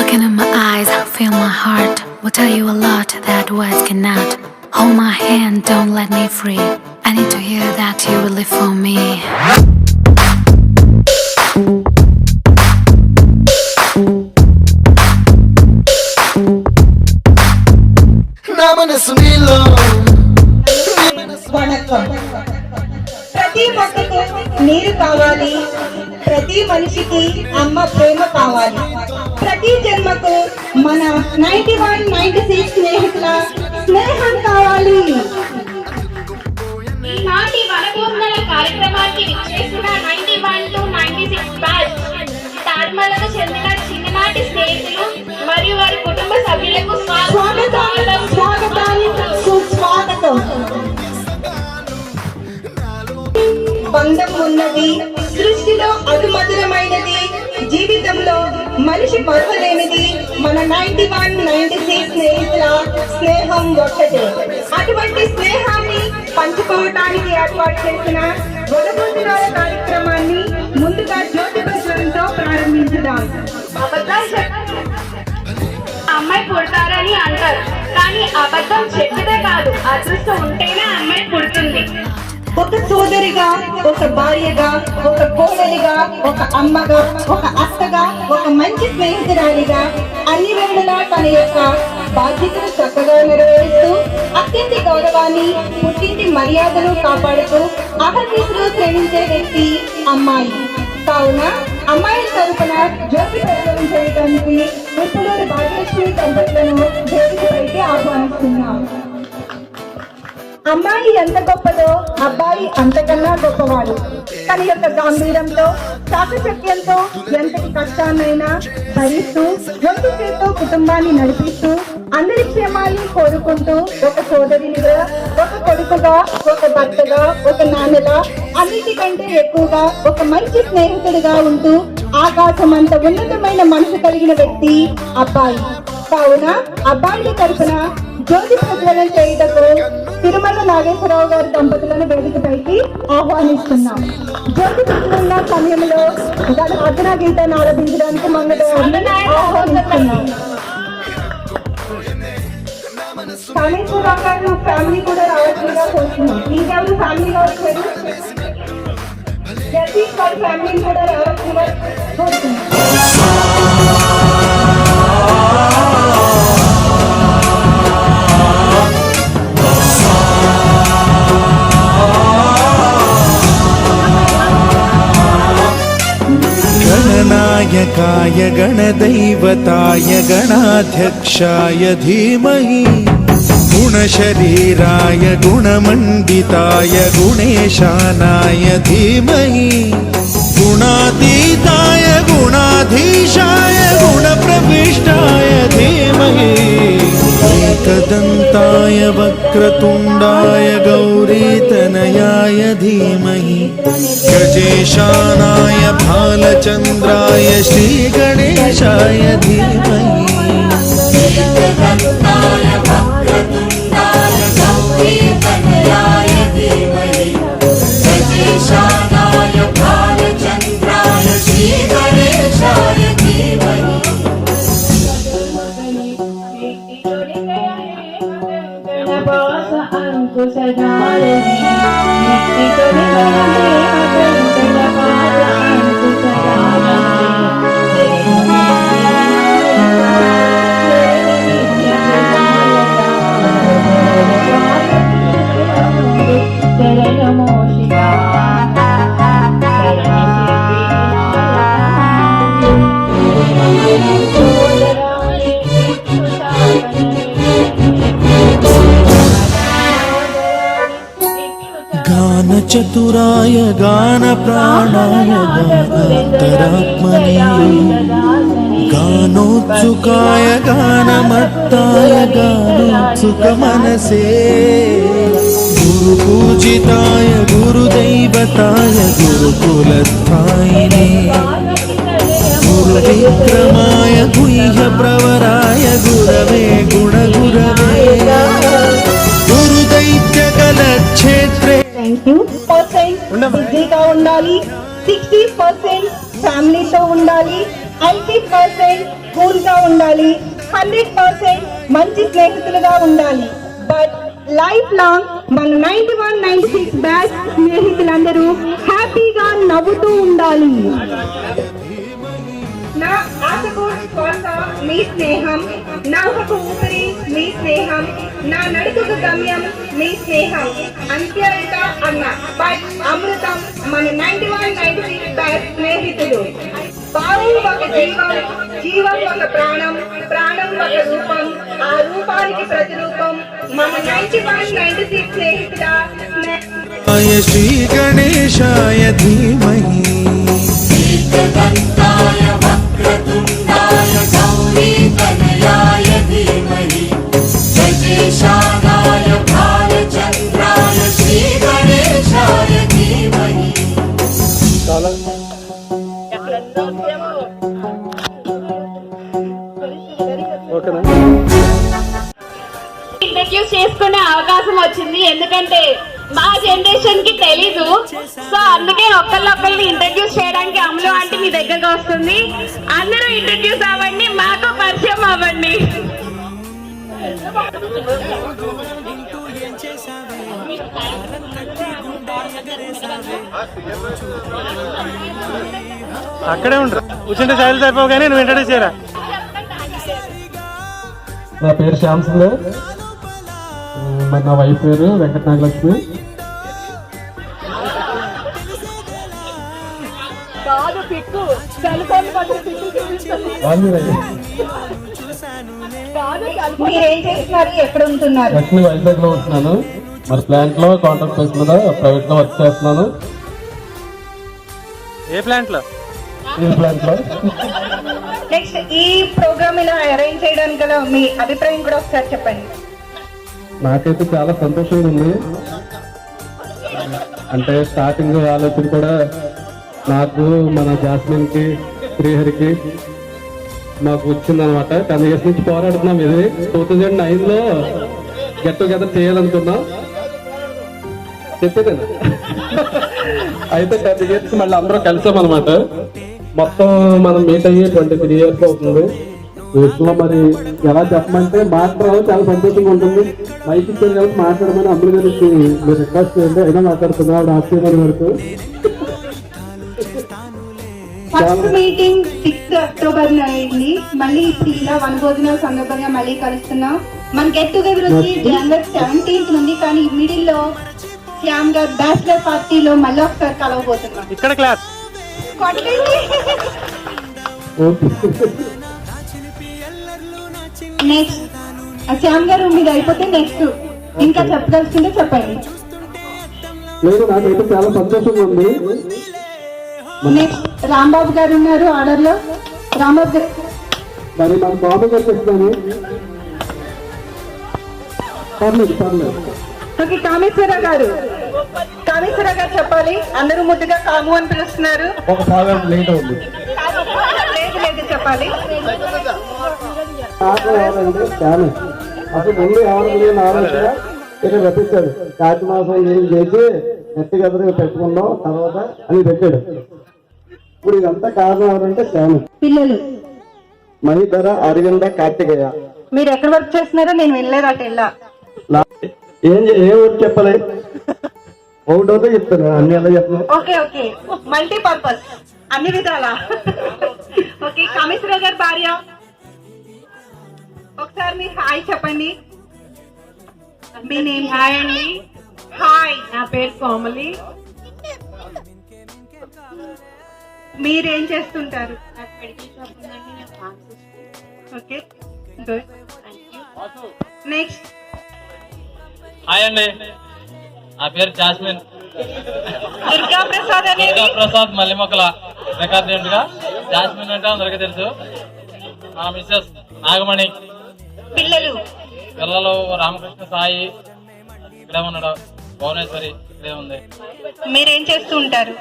Looking in my eyes, feel my heart. Will tell you a lot that words cannot. Hold my hand, don't let me free. I need to hear that you will live for me. నా మనసు నీలో వణకం. ప్రతి మొక్కకు నీరు కావాలి, ప్రతి మనిషికి అమ్మ ప్రేమ కావాలి. ప్రతి జన్మకు మన 91-96 స్నేహితుల స్నేహం కావాలి. ఈనాటి వనభూముల కార్యక్రమానికి విచ్చేసిన 91 to 96 బ్యాచ్ తాడ్మలకు చెందిన చిన్ననాటి స్నేహితులు మరియు వారి కుటుంబ సభ్యులకు సుస్వాగతం. బంధం ఉన్నది, సృష్టిలో అతిమధురమైనది, జీవితంలో మనిషి మరవలేనిది మన 91-96 స్నేహితుల స్నేహం ఒక్కటే. అటువంటి స్నేహాన్ని పంచుకోవటానికి ఏర్పాటు చేసిన వనభోజనాల కార్యక్రమాన్ని ముందుగా జ్యోతి ప్రజ్వలంతో ప్రారంభించుదాం. అమ్మాయి పుడతారని అంటారు, కానీ అబద్ధం చెప్పదే కాదు, అదృష్టం ఉంటేనే అమ్మాయి పుడుతుంది. ఒక సోదరిగా, ఒక భార్యగా, ఒక కోడలిగా, ఒక అమ్మగా, ఒక అత్తగా, ఒక మంచి స్నేహితురాలిగా అన్ని వేళలా తన యొక్క బాధ్యతను చక్కగా నెరవేరుస్తూ అత్యంత గౌరవాన్ని, పుట్టింటి మర్యాదను కాపాడుతూ అహర్నిశలు శ్రమించే వ్యక్తి అమ్మాయి. కావున అమ్మాయి తరపున జ్యోతి ప్రజ్వలన చేయడానికి విప్పులూరి భాగ్యలక్ష్మి దంపతులను వేదికపైకి ఆహ్వానిస్తున్నాం. అమ్మాయి ఎంత గొప్పదో అబ్బాయి అంతకన్నా గొప్పవాడు. తన యొక్క గాంభీర్యంతో, చాకచక్యంతో ఎంతటి కష్టాన్నైనా భరిస్తూ రెండు చేతితో కుటుంబాన్ని నడిపిస్తూ అందరి క్షేమాన్ని కోరుకుంటూ ఒక సోదరినిగా, ఒక కొడుకుగా, ఒక భర్తగా, ఒక నాన్నగా, అన్నిటికంటే ఎక్కువగా ఒక మంచి స్నేహితుడిగా ఉంటూ ఆకాశం అంత ఉన్నతమైన మనసు కలిగిన వ్యక్తి అబ్బాయి. కావున అబ్బాయి తరఫున జ్యోతి ప్రజ్వలన చేయుటకు తిరుమల నాగేశ్వరరావు గారి దంపతులను వేదికపైకి ఆహ్వానిస్తున్నాం. జ్యోతి ప్రజ్వలన సమయంలో అర్చనా గీతాన్ని ఆలపించడానికి మంగళవారిని ఆహ్వానిస్తున్నాం. కాళేశ్వరరావు గారు ఫ్యామిలీ కూడా రావాల్సిందిగా కోరుతున్నాం. ఇంకెవరు ఫ్యామిలీగా వచ్చారు? జగదీష్ గారి ఫ్యామిలీని కూడా రావాల్సిందిగా కోరుతున్నాం. गणनायकाय गणदैवताय गणाध्यक्षाय धीमहि गुणशरीराय गुणमण्डिताय गुणेशानाय धीमहि गुणातीताय गुणाधीशाय गुणप्रविष्टाय धीमहि एकदन्ताय वक्रतुण्डाय गौरीतनयाय धीमहि गजेशानाय भालचन्द्राय श्रीगणेशाय धीमहि एकदन्ताय वक्रतुण्डाय गौरीतनयाय धीमहि गजेशानाय भालचन्द्राय श्रीगणेशाय धीमहि चतुराय गान प्राणाय गानान्तरात्मने गानोत्सुकाय गानमत्ताय गानोत्सुकमनसे गुरुपूजिताय गुरुदैवताय गुरुकुलस्थायिने गुरुविक्रमाय गुह्यप्रवराय गुरवे गुणगुरवे गुरुदैत्यकलक्षेत्रे బిజీగా ఉండాలి, 60% ఫ్యామిలీతో ఉండాలి, 80% కూల్ గా ఉండాలి, 100% మంచి స్నేహితులుగా ఉండాలి. బట్ లైఫ్ లాంగ్ మన 91-96 బ్యాచ్ స్నేహితులందరూ హ్యాపీగా నవ్వుతూ ఉండాలి. నా ఆశకు శ్వాస మీ స్నేహం, నా ఊహకు ఊపిరి మీ స్నేహం, నా నడుకకు గమ్యం మీ స్నేహం. అంత్యత అన్న బట్ అమృతం మన 91-96 బ్యాచ్ స్నేహితులు. బావు ఒక జీవం, జీవం ఒక ప్రాణం, ప్రాణం ఒక రూపం, ఆ రూపానికి ప్రతిరూపం మన 91-96 స్నేహితుల శ్రీ గణేశాయ ధీమహి एकदन्ताय वक्रतुण्डाय गौरीतनयाय धीमहि गजेशानाय भालचन्द्राय श्रीगणेशाय धीमहि. ఇంట్రడ్యూస్ చేసుకునే అవకాశం వచ్చింది, ఎందుకంటే మా జనరేషన్ కి తెలీదు. సో అందుకే ఒకళ్ళొక్కరిని ఇంట్రడ్యూస్ చేయడానికి అమలు అంటే మీ దగ్గరకు వస్తుంది. అందరూ ఇంట్రడ్యూస్ అవ్వండి, మాకు పరిచయం అవ్వండి. అక్కడే ఉండరు, కూర్చుంటే చైలు సరిపోవు కానీ నువ్వు ఇంట్రడ్యూస్ చేయరా. నా పేరు శ్యామ్ సుందర్, మరి నా వైఫ్ పేరు వెంకట నాగలక్ష్మి. మీరేం చేస్తున్నారు, ఎక్కడ ఉంటున్నారు? లక్ష్మి వైజాగ్ లో ఉంటున్నాను. మరి ప్లాంట్ లో కాంట్రాక్ట్ బేస్ మీద ప్రైవేట్ లో వర్క్ చేస్తున్నాను. ఏ ప్లాంట్ లో? ఈ ప్లాంట్ లో. నెక్స్ట్ ఈ ప్రోగ్రామ్ ఇలా అరేంజ్ చేయడానికి గల మీ అభిప్రాయం కూడా ఒకసారి చెప్పండి. నాకైతే చాలా సంతోషంగా ఉంది. అంటే స్టార్టింగ్ ఆలోచన కూడా నాకు, మన జాస్మిన్ కి, శ్రీహరికి మాకు వచ్చిందనమాట. 10 years నుంచి పోరాడుతున్నాం. ఇది 2009 లో గెట్ టుగెదర్ చేయాలనుకున్నాం, చెప్పేది. అయితే 10 years మళ్ళీ అందరూ కలిసామన్నమాట. మొత్తం మనం మీట్ అయ్యి 23 years అవుతుంది. వీటిలో మరి ఎలా చెప్పమంటే మాట్లాడడం చాలా సంతోషంగా ఉంటుంది. మైక్ ఇచ్చారు కాబట్టి మాట్లాడమని అమ్ములు గారికి మీరు రిక్వెస్ట్ చేయండి. అయినా మాట్లాడుతున్నారు ఆశ్చర్యం వరకు. ఫస్ట్ మీటింగ్ 6 అక్టోబర్ లో అయింది. మళ్ళీ ఇప్పుడు ఇలా వనభోజనాల సందర్భంగా మళ్ళీ కలుస్తున్నాం. మన గెట్ టుగెదర్ వచ్చి జనవరి 17th నుండి, కానీ మిడిల్ లో శ్యామ్ గారు బ్యాచిలర్ పార్టీలో మళ్ళీ ఒకసారి కలవబోతున్నాం. ఇక్కడ క్లాస్ నెక్స్ట్ శ్యామ్ గారు మీద అయిపోతే నెక్స్ట్ ఇంకా చెప్పదలుచుకుంటే చెప్పండి. లేదు, నాకైతే చాలా సంతోషంగా ఉంది. నెక్స్ట్ రాంబాబు గారు ఉన్నారు ఆర్డర్ లో. రాంబాబు గారు మరి మన బాబు గారు చెప్తాను. పర్లేదు. ఓకే, కామేశ్వర గారు చెప్పాలి. అందరూ ముద్దుగా కాము అని పిలుస్తున్నారు. ఒక భాగం లేట్ అవుతుంది. లేదు చెప్పాలి. అసలు ముందు ఎవరికి లేని ఆలోచన ఇక్కడ రప్పించాడు. కార్తీ మాసం ఏం చేసి గట్టిగా పెట్టుకుందాం తర్వాత అని పెట్టాడు. ఇప్పుడు ఇదంతా కారణం ఎవరంటే శ్యాము. పిల్లలు మహిధర, అరవింద, కార్తికేయ. మీరు ఎక్కడ వర్క్ చేస్తున్నారో నేను వెళ్ళలేదు అటు వెళ్ళా. ఏ ఊరు చెప్పలే, ఒకటోతో చెప్తాను, అన్ని ఎలా చెప్తాను. ఓకే మల్టీపర్పస్ అన్ని విధాలా. ఓకే, కామేశ్వర గారి భార్య ఒకసారి మీరు హాయ్ చెప్పండి. మీ నేమ్? హాయ్ అండి. హాయ్, నా పేరు కోమలి. మీరేం చేస్తుంటారు? Okay, good. నెక్స్ట్. హాయ్ అండి, నా పేరు జాస్మిన్. దుర్గా ప్రసాద్ అనేది దుర్గా ప్రసాద్ మల్లిమొక్కల రికార్డుగా జాస్మిన్ అంటే అందరికీ తెలుసు. మా మిస్సెస్ నాగమణి. పిల్లలు రామకృష్ణ సాయి ఇక్కడే ఉన్నాడు, భువనేశ్వరి ఇక్కడే ఉంది. మీరేం చేస్తూ ఉంటారు?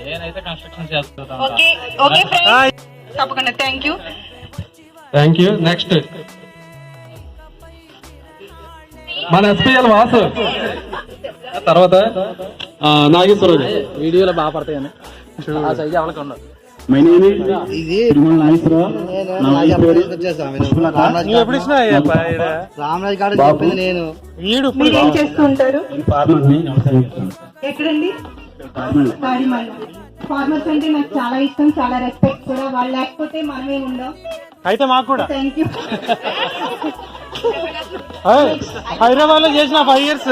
నేనైతే కన్స్ట్రక్షన్ చేస్తుంటాను. ఓకే ఫ్రెండ్స్, తప్పకుండా. Thank you. నెక్స్ట్ మన ఎస్పీఎల్ వాసు, తర్వాత నాగేశ్వరరావు. వీడియోలో బాగా పడతాయని ఆ సైజ్ వాళ్ళకి ఉండదు. నువ్వు ఎప్పుడు ఇచ్చినా వీడు మీరు ఏం చేస్తూ ఉంటారు? ఎక్కడండి? కాడిమల్ల. ఫార్మర్స్ అంటే నాకు చాలా ఇష్టం, చాలా రెస్పెక్ట్ కూడా. వాళ్ళు లేకపోతే మనమే ఉండం. అయితే మాకు కూడా థ్యాంక్ యూ. హైదరాబాద్ లో చేసిన 5 years.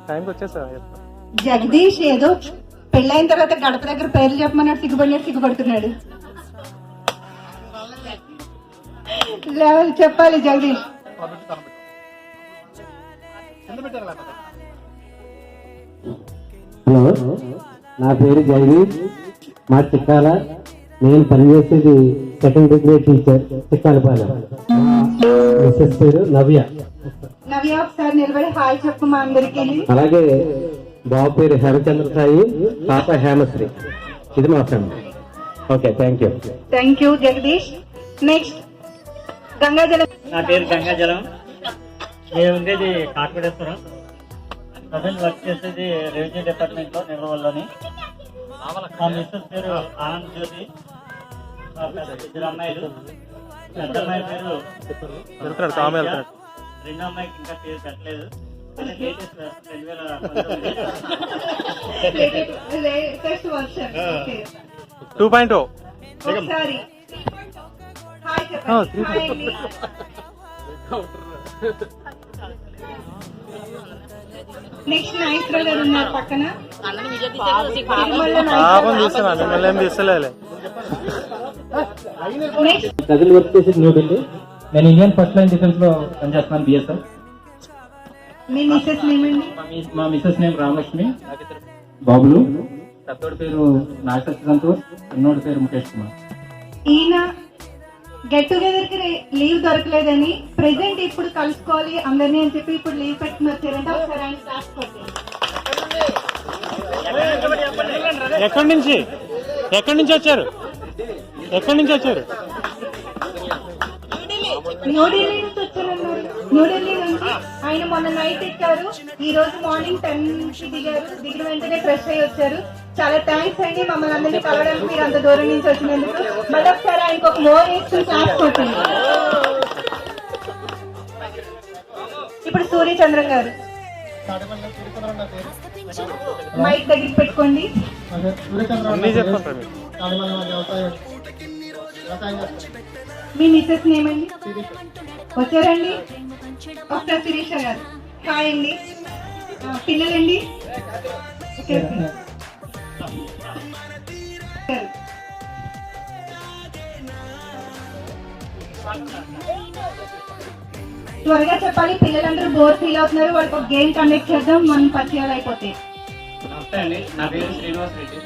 టైంకి వచ్చేసా. జగదీష్ ఏదో పెళ్ళైన తర్వాత గడప దగ్గర పేర్లు చెప్పమన్నాడు, సిగ్గుపడుతున్నాడు. చెప్పాలి జగదీష్. హలో, నా పేరు జగదీష్, మా చిక్కాల. నేను పనిచేసేది సెకండరీ గ్రేడ్ టీచర్ చిక్కాలపాలెం. మిస్సెస్ పేరు నవ్య. నవ్య ఒకసారి నిలబడి హాయ్ చెప్పు మా అందరికీ. అలాగే బాబు పేరు హేమచంద్ర సాయి, పాప హేమశ్రీ. ఇది మా family. Okay, thank you. Thank you Jagadish. Next గంగాజలం. నా పేరు గంగాజలం. నేను ఉండేది కాకినాడేశ్వరం. ప్రజెంట్ వర్క్ చేసేది రెవెన్యూ డిపార్ట్మెంట్ లో నిర్వహణలోని. మా మిస్సెస్ పేరు ఆనంద్ జ్యోతి. ఇద్దరు అమ్మాయిలు. పెద్ద అమ్మాయి పేరు రెండో అమ్మాయికి ఇంకా పేరు పెట్టలేదు. లేటెస్ట్ 2.0. ఒకసారి హాయ్ చెప్పండి. హాయ్ అండి. నెక్స్ట్ నాయకులు గారు ఉన్నారు పక్కన. పాపం చూస్తున్నా, మిమ్మల్ని ఏం తీస్తలే. ప్రజలు వర్క్ చేసేది న్యూఢిల్లీ. నేను ఇండియన్ ఫస్ట్ లైన్ డిఫెన్స్ లో పనిచేస్తున్నాను, బిఎస్ఎఫ్. మీ మిస్సెస్ నేమ్ అండి? మా మిస్సెస్ నేమ్ రామలక్ష్మి. బాబులు. పెద్దోడి పేరు నాగసత్య సంతోష్, చిన్నోడి పేరు ముఖేష్ కుమార్. ఈయన గెట్ టుగెదర్ కి లీవ్ దొరకలేదని ప్రెసెంట్ ఇప్పుడు కలుసుకోవాలి అందరినీ అని చెప్పి ఇప్పుడు లీవ్ పెట్టుకుని వచ్చారంటే ఒకసారి ఆయన క్లాస్ కొట్టండి. ఎక్కడి నుంచి వచ్చారు? న్యూఢిల్లీ నుంచి వచ్చారన్నారు. న్యూఢిల్లీ నుంచి ఆయన మొన్న నైట్ ఎక్కారు, ఈ రోజు మార్నింగ్ 10 కి దిగారు. దిగిన వెంటనే ఫ్రెష్ అయ్యి వచ్చారు. చాలా థ్యాంక్స్ అండి మమ్మల్ని అందరినీ కలవడానికి మీరు అంత దూరం నుంచి వచ్చినందుకు. మళ్ళీ ఒకసారి ఆయనకు ఒక మోర్ వేసుకుని క్లాస్ కొట్టండి. ఇప్పుడు సూర్యచంద్రం గారు మైక్ దగ్గరికి పెట్టుకోండి. మీ మిస్సెస్ నేమ్ అండి? వచ్చారండి ఒకసారి. శిరీష గారు హాయ్ అండి. పిల్లలండి? త్వరగా చెప్పాలి, పిల్లలందరూ బోర్ ఫీల్ అవుతున్నారు. వాళ్ళకి ఒక గేమ్ కండక్ట్ చేద్దాం, మనం పరిచయాలు అయిపోతాయి. నమస్తే అండి, నా పేరు శ్రీనివాస్ రెడ్డి.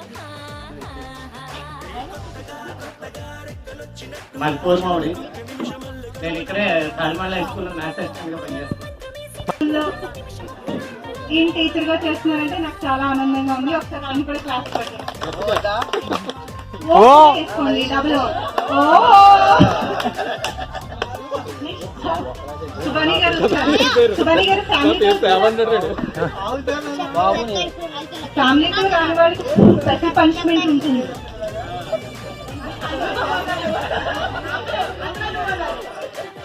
మాది పూర్మావుడి. నేను ఇక్కడే తాలిమాల హై స్కూల్లో మ్యాథ్స్ అసిస్టెంట్ గా పనిచేస్తాను. ఏం టీచర్ గా చేస్తున్నారంటే నాకు చాలా ఆనందంగా ఉంది. ఒకసారి ఆయన కూడా క్లాస్ పెట్టండి. సుబాని గారు ఫ్యామిలీతో రాని వాడికి స్పెషల్ పనిష్మెంట్ ఉంటుంది.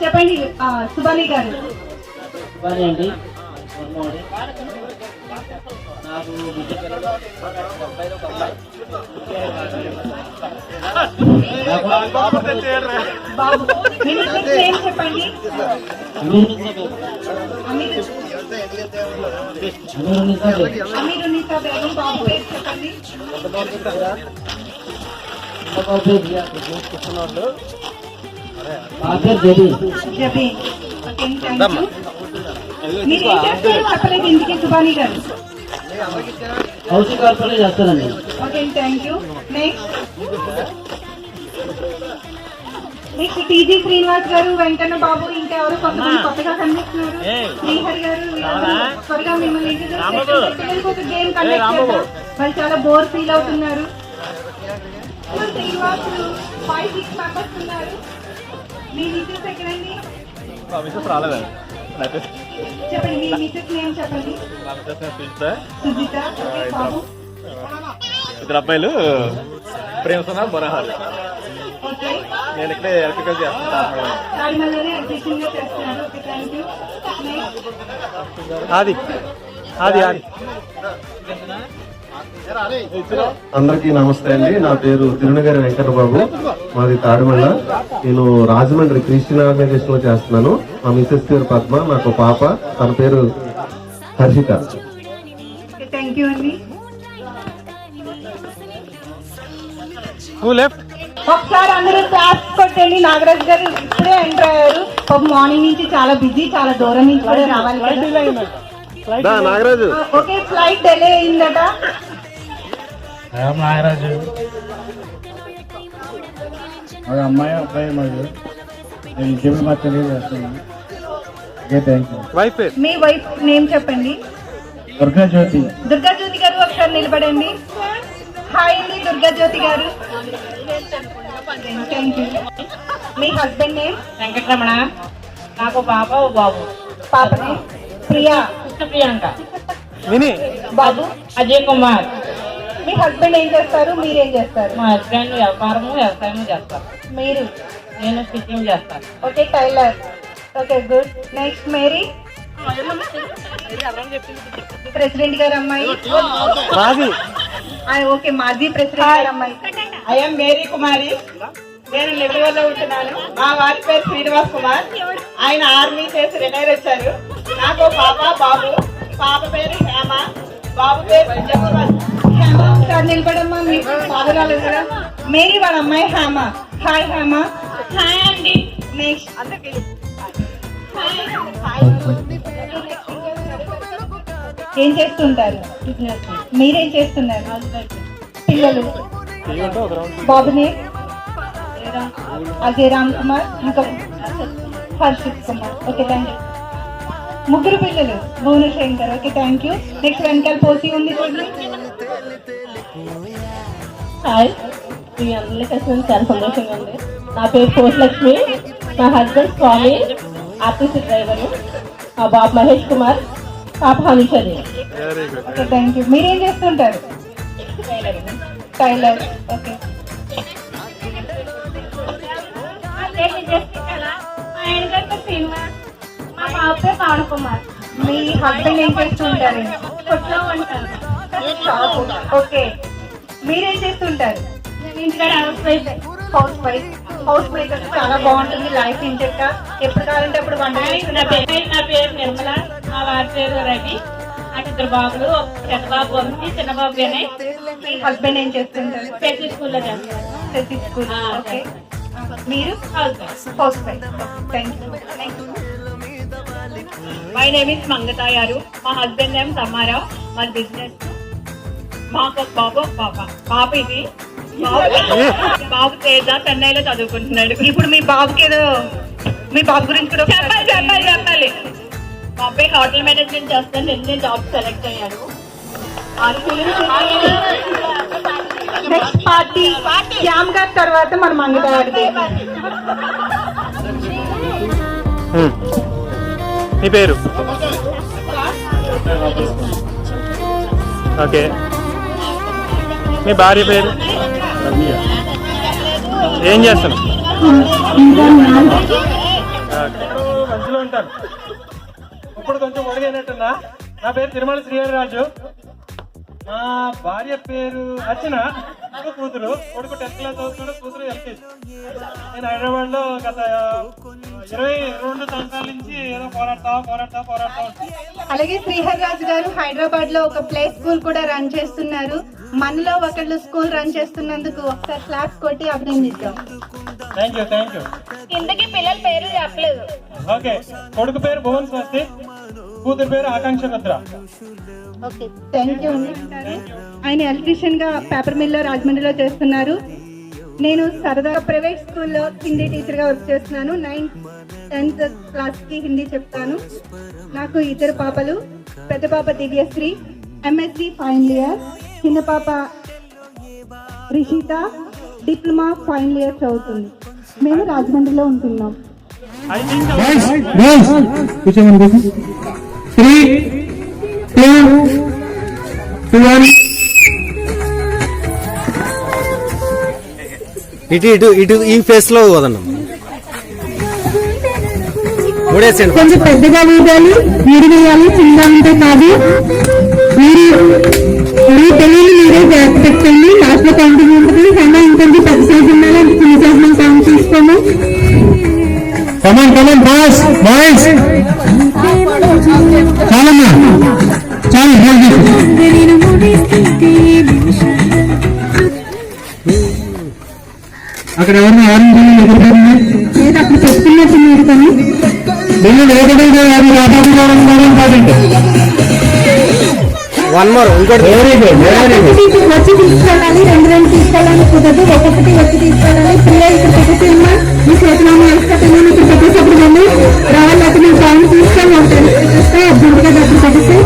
చెప్పండి సుబాని గారు. సుబాని అండి, నాకు బాబు ఏం చెప్పండి? అమీరునిసా బేగం. బాబు పేరు చెప్పండి. జబీన్. మీరు ఏం చేస్తారు చెప్పలేదు ఇంటికి సుబాని గారు? హౌసింగ్ కార్పొరేట్ చేస్తానండి. Okay, thank you. Next TG Srinivas గారు, వెంకన్న బాబు, ఇంకా ఎవరు కొత్తగా కనిపిస్తున్నారు? శ్రీహరి గారు. త్వరగా మిమ్మల్ని పిల్లలకి ఒక గేమ్ కండక్ట్ చేద్దాం. వాళ్ళు చాలా బోర్ ఫీల్ అవుతున్నారు. శ్రీనివాసులు 5-6 మెంబర్స్ ఉన్నారు. మీ మిసెస్ ఎక్కడండి? చెప్పండి, మీ మిసెస్ నేమ్ చెప్పండి. సుజిత. బాబు? ఇద్దరు అబ్బాయిలు ప్రేమసునా బొరహాలు. ఓకే. నేను ఇక్కడే ఎలక్ట్రికల్ చేస్తాను. రాజమల్లోనే అడ్మిషన్గా చేస్తున్నారు. Okay, thank you. అది అది అది అందరికీ నమస్తే అండి. నా పేరు తిరునగరి వెంకటబాబు, మాది తాడిమల్ల. నేను రాజమండ్రి క్రిస్టియన్ ఆర్గనైజేషన్ లో చేస్తున్నాను. మా మిసెస్ పేరు పద్మ, నాకు పాప, తన పేరు హర్షిత. ఓకే, థ్యాంక్ యూ అండి. Who left? ఒకసారి అందరూ క్లాస్ కొట్టండి. నాగరాజ్ గారు ఇప్పుడే ఎంటర్ అయ్యారు. మార్నింగ్ నుంచి చాలా బిజీ, చాలా దూరం నుంచి కూడా రావాలి కదా. నాగరాజు. ఓకే, ఫ్లైట్ డిలే అయిందట. నాగరాజు అమ్మాయి అబ్బాయి మరి నేను ఇంకేమి మాకు తెలియజేస్తున్నాను. Okay, thank you. వైఫ్ పేరు? మీ వైఫ్ నేమ్ చెప్పండి. దుర్గా జ్యోతి. దుర్గా జ్యోతి గారు ఒకసారి నిలబడండి. హాయ్ అండి దుర్గా జ్యోతి గారు. Thank you. Me husband name? Venkataramana. నాకు పాప ఓ బాబు. పాప నేమ్? ప్రియా. ప్రియాంక. మినీ. బాబు? అజయ్ కుమార్. మీ హస్బెండ్ ఏం చేస్తారు, మీరేం చేస్తారు? మా హస్బెండ్ వ్యవసాయం చేస్తారు. మీరు? నేను స్టిచ్చింగ్ చేస్తాను. Okay, tailor. Okay, good. Next Mary. President గారు అమ్మాయి. మాది. ఓకే, మాజీ ప్రెసిడెంట్ గారు అమ్మాయి. I'm Mary Kumari. నేను నెల్లూరులో ఉంటున్నాను. మా వారి పేరు శ్రీనివాస్ కుమార్. ఆయన ఆర్మీ చేసి రిటైర్ వచ్చారు. నాకు పాప బాబు. పాప పేరు హేమ, బాబు పేరు విజయకుమార్. హేమ ఒకసారి నిలబడమ్మా. మీ ఫాదర్ రాలేదు కదా. మేరీ వాళ్ళ అమ్మాయి హేమ. హాయ్ హేమ. హాయ్ అండి. నెక్స్ట్ ఏం చేస్తుంటారు? మీరేం చేస్తున్నారు? పిల్లలు? బాబునే అజయ్ రామ్ కుమార్, ఇంకా Harshit Kumar. Okay, thank you. ముగ్గురు పిల్లలు. Bhuvanashankar. Okay, thank you. Next వెనకాల పోసి ఉంది చూడండి. హాయ్, మీ అందరినీ కలిసి చాలా సంతోషంగా ఉంది. నా పేరు కోసలక్ష్మి. మా హస్బెండ్ స్వామి, ఆర్టీసీ డ్రైవరు. మా బాబు మహేష్ కుమార్, పాప Hanushadi. Very good. Okay, thank you. మీరేం చేస్తుంటారు? టైలర్. ఓకే. మా బాబు పేరు పవన్ కుమార్. మీ హస్బెండ్ ఏం చేస్తుంటారు? కొట్లో ఉంటాను. ఓకే, మీరేం చేస్తుంటారు? ఇంటికాడ house wife. House wife. House wife అంటే చాలా బాగుంటుంది లైఫ్. ఇంటికా ఎప్పుడు కావాలంటే అప్పుడు వంట నా పేరు నిర్మల. మా వారి పేరు రవి. నాకు ఇద్దరు బాబులు. పెద్ద బాబు వంశీ, చిన్న బాబు వినయ్. మీ హస్బెండ్ ఏం చేస్తుంటారు? ప్రతి స్కూల్లో చేస్తారు. ప్రతి స్కూల్. ఓకే, మీరు? House wife. House wife. Thank you. My name is Mangatha garu. మా హస్బెండ్ నేమ్ సమ్మారావు. మన బిజినెస్. మాకు ఒక బాబు ఒక పాప. పాప ఇది. బాబు తేజ చెన్నైలో చదువుకుంటున్నాడు. ఇప్పుడు మీ బాబుకి ఏదో, మీ బాబు గురించి కూడా చెప్పాలి. మా అబ్బాయి హోటల్ మేనేజ్మెంట్ చేస్తాను. నిన్నే జాబ్ సెలెక్ట్ అయ్యాడు. నెక్స్ట్ పార్టీ శ్యామ్ గారి తర్వాత మన మంగళవారి. మీ పేరు? ఓకే. మీ భార్య పేరు? ఏం చేస్తాను? మంచిలో ఉంటాను. ఇప్పుడు కొంచెం ఒడిగైనట్టున్నా. నా పేరు తిరుమల శ్రీహరిరాజు. మా భార్య పేరు అర్చన. నాకు కూతురు. కొడుకు 10th క్లాస్ చదువుతున్నాడు, కూతురు ఎల్కేజీ. నేను హైదరాబాద్ లో గత 22 సంవత్సరాల నుంచి ఏదో పోరాడుతా ఉంటాను. అలాగే శ్రీహరిరాజు గారు హైదరాబాద్ లో ఒక ప్లే స్కూల్ కూడా రన్ చేస్తున్నారు. మనలో ఒకళ్ళు స్కూల్ రన్ చేస్తున్నందుకు ఒకసారి క్లాప్స్ కొట్టి అభినందిద్దాం. Thank you. కిందకి పిల్లల పేరు చెప్పలేదు. ఓకే. కొడుకు పేరు భువన్ స్వస్తి, కూతురు పేరు Akanksha Rudra. Okay, thank you. ఆయన ఎలక్ట్రీషియన్ గా పేపర్ మిల్ లో రాజమండ్రిలో చేస్తున్నారు. నేను సరదాగా ప్రైవేట్ స్కూల్లో హిందీ టీచర్ గా వర్క్ చేస్తున్నాను. 9th 10th క్లాస్ కి హిందీ చెప్తాను. నాకు 2 పాపలు. పెద్ద పాప దివ్యశ్రీ, MSc ఫైనల్ ఇయర్. చిన్న పాప రిషిత డిప్లొమా ఫైనల్ ఇయర్ చదువుతుంది. మేము రాజమండ్రిలో ఉంటున్నాం. ఐ థింక్ కూర్చోమని 3, 2, 1. ఇటు ఈ ఫేస్ లో వదన్నాం. మూడేసేయండి. కొంచెం పెద్దగా వేయాలి, మీరు వేయాలి, చిన్నగా ఉంటే కాదు. మీరు మీ తెలియని మీరే జాగ్రత్త పెట్టండి. లాస్ట్ లో కౌంటింగ్ ఉంటుంది. కన్నా ఇంకొంచెం పెద్ద సైజు ఉండాలి, అంటే చిన్న సైజు మనం కౌంట్ తీసుకోము. కమాన్ బాయ్స్ చాలమ్మా చాలు. అక్కడ ఎవరిని ఆరెంజ్ ఎదుర్కొంది లేదు, అప్పుడు చెప్తున్నట్టున్నారు కానీ బిల్లు ఒకటి అది కాపాడుకోవడం ఇంపార్టెంట్. వన్ మోర్ ఇంకోటి. Very good. వచ్చి తీసుకెళ్ళాలి, రెండు తీసుకెళ్ళాలి కుదరదు. ఒక్కొక్కటి వచ్చి తీసుకెళ్ళాలి. పిల్లలు ఇక్కడ పెట్టేసేమ్మా, మీ చేతిలో వేసుకుంటున్నా ఇక్కడ పెట్టేసప్పుడు వెళ్ళి రావాలి. అక్కడ నేను టైం తీసుకొని ఉంటాను, అర్జెంట్గా డబ్బులు పెట్టేసి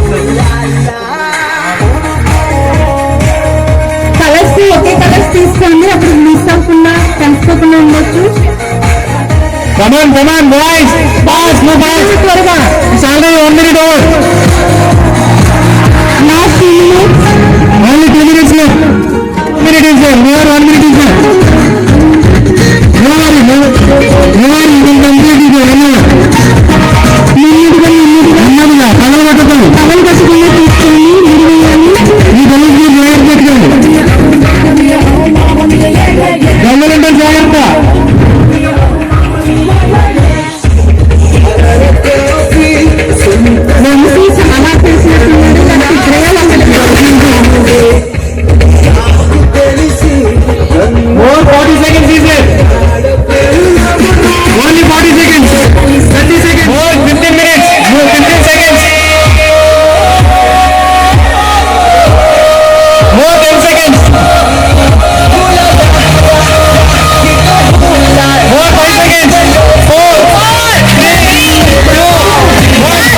కలర్స్ ఒకే కలర్స్ తీసుకోండి. అప్పుడు మిస్ అవ్వకుండా కలిసిపోకుండా ఉండొచ్చు. కమాన్ బాయ్స్ త్వరగా. It's already 1 minute over. Last 2 minutes. Only 2 minutes left. 1 minute is there. More 1 minute is there. No worry. You will complete it. నెమ్మదిగా కలలు కట్టుకోండి. టవల్ కట్టుకున్నా తీసుకోండి. మీరు వేయాలి. ఈ గొలుసు జాగ్రత్త పెట్టుకోండి. గమనంటే జాగ్రత్త. వంశీ చాలా తెలిసినట్టున్నారు. దానికి More 40 seconds is there. Only 40 seconds. 30 seconds. More 15 minutes. More 15 seconds. More 10 seconds. More 5 seconds. 4, 3, 2, 1.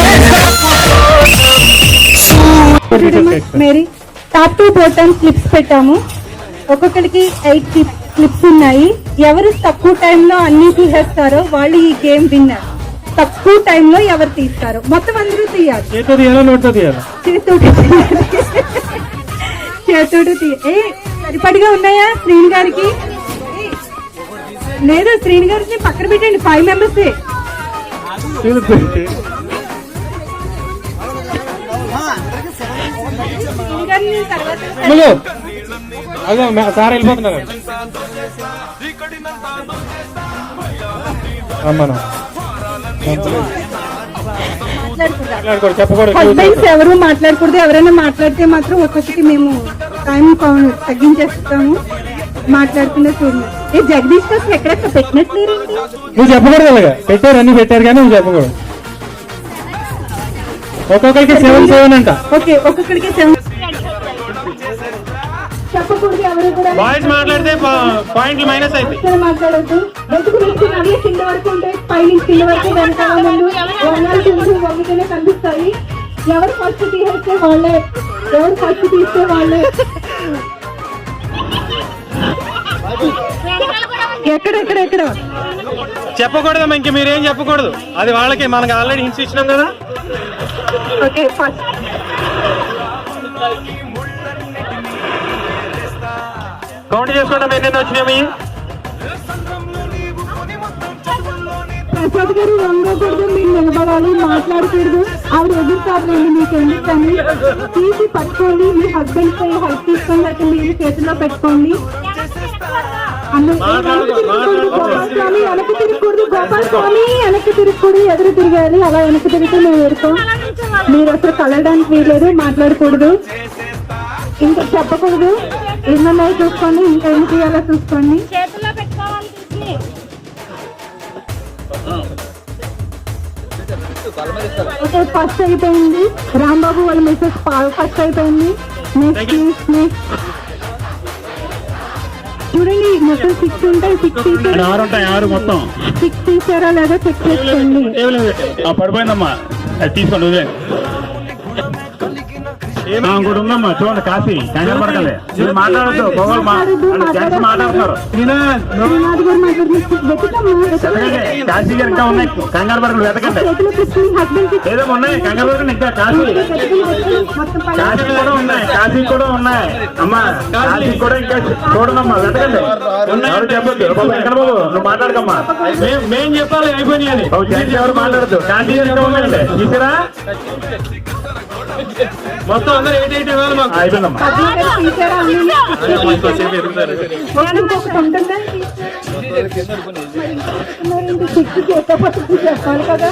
Mary top 2 bottom clips పెట్టాము. ఒక్కొక్కరికి 8 క్లిప్స్ ఉన్నాయి. ఎవరు తక్కువ టైంలో అన్ని తీసేస్తారో వాళ్ళు ఈ గేమ్ విన్నర్. తక్కువ టైంలో ఎవరు తీస్తారో మొత్తం అందరూ తీయాలి. చేతో తీయాలా నోట్తో తీయాలా? చేతుడు సరిపడిగా ఉన్నాయా శ్రీని గారికి? లేదు, శ్రీని గారికి పక్కన పెట్టండి. 5 members. అదే సార్ వెళ్ళిపోతున్నారు. హస్బెండ్స్ ఎవరు మాట్లాడకూడదు. ఎవరైనా మాట్లాడితే మాత్రం ఒక్కొక్కటి మేము టైం తగ్గించేస్తాము. మాట్లాడుతున్నా చూడండి. ఏ జగదీష్ కోసం ఎక్కడెక్కడ పెట్టినట్లేరండి. నువ్వు చెప్పకూడదు. అలాగా పెట్టారు, అన్ని పెట్టారు కానీ నువ్వు చెప్పకూడదు. ఒక్కొక్కరికి 7 అంట. ఓకే, ఒక్కొక్కడికి 7 చెప్పకూడదు. ఎవరు కూడా బాయ్స్ మాట్లాడితే పాయింట్లు మైనస్ అయిపోయి. మాట్లాడద్దు. ఎందుకు నుంచి నవ్వే కింద వరకు ఉంటాయి, పై నుంచి కింద వరకు వెనకాల ముందు వంగితేనే కనిపిస్తాయి. ఎవరు ఫస్ట్ తీసేస్తే వాళ్ళే, ఎవరు ఫస్ట్ తీస్తే వాళ్ళే. ఎక్కడెక్కడ చెప్పకూడదమ్మా, ఇంక మీరేం చెప్పకూడదు. అది వాళ్ళకి, మనకి ఆల్రెడీ హింట్స్ ఇచ్చినాం కదా. ఓకే, ఫస్ట్ కౌంట్ చేసుకోవడం ఎన్నెన్ని వచ్చినాయి. ప్రసాద్ గారు వంగకూడదు, మీరు నిలబడాలి, మాట్లాడకూడదు. ఆవిడ ఎదురుతారులేండి మీకు ఎందుకని. తీసి పట్టుకోండి. మీ హస్బెండ్ పై హెల్ప్ తీసుకోండి, లేకపోతే మీరు చేతిలో పెట్టుకోండి. గోపాల్ స్వామి వెనక్కి తిరగకూడదు. గోపాల్ స్వామి వెనక్కి తిరగకూడదు, ఎదురు తిరగాలి. అలా వెనక్కి తిరిగితే మేము ఎదుర్కోం. మీరు అసలు కలవడానికి వీలేదు, మాట్లాడకూడదు, ఇంకా చెప్పకూడదు. ఏమన్నా చూసుకోండి, ఇంకా ఏం చేయాలో చూసుకోండి. ఓకే, ఫస్ట్ అయిపోయింది. రాంబాబు వాళ్ళ మిస్సెస్ ఫస్ట్ అయిపోయింది. నెక్స్ట్ చూడండి, మొత్తం 6 ఉంటాయి. 6 మొత్తం 6 తీసారా లేదా చెక్ చేసుకోండి. పడిపోయిందమ్మా, అది తీసుకోండి. కూడా ఉందమ్మా చూడండి కాఫీ కంగారు పడకండి మీరు మాట్లాడద్దు మాట్లాడుతున్నారు కాశీ గారు ఇంకా ఉన్నాయి కంగారు పడకండి వెతకండి ఏదో ఉన్నాయి కంగారు పడకండి ఇంకా కాశీ కూడా ఉన్నాయి కాశీ కూడా ఉన్నాయి అమ్మా కాశీ కూడా ఇంకా చూడమ్మా వెతకండి ఎవరు చెప్పొద్దు ఎక్కడ బాబు నువ్వు మాట్లాడకమ్మా మేం చెప్పాలి అయిపోయినాయి ఎవరు మాట్లాడద్దు కాశీ గారు ఇంకా ఉన్నాయండి చూసారా మొత్తం అందరూ 8 ఇవ్వాలి మాకు అయిపోయిందమ్మా చెప్పాలి కదా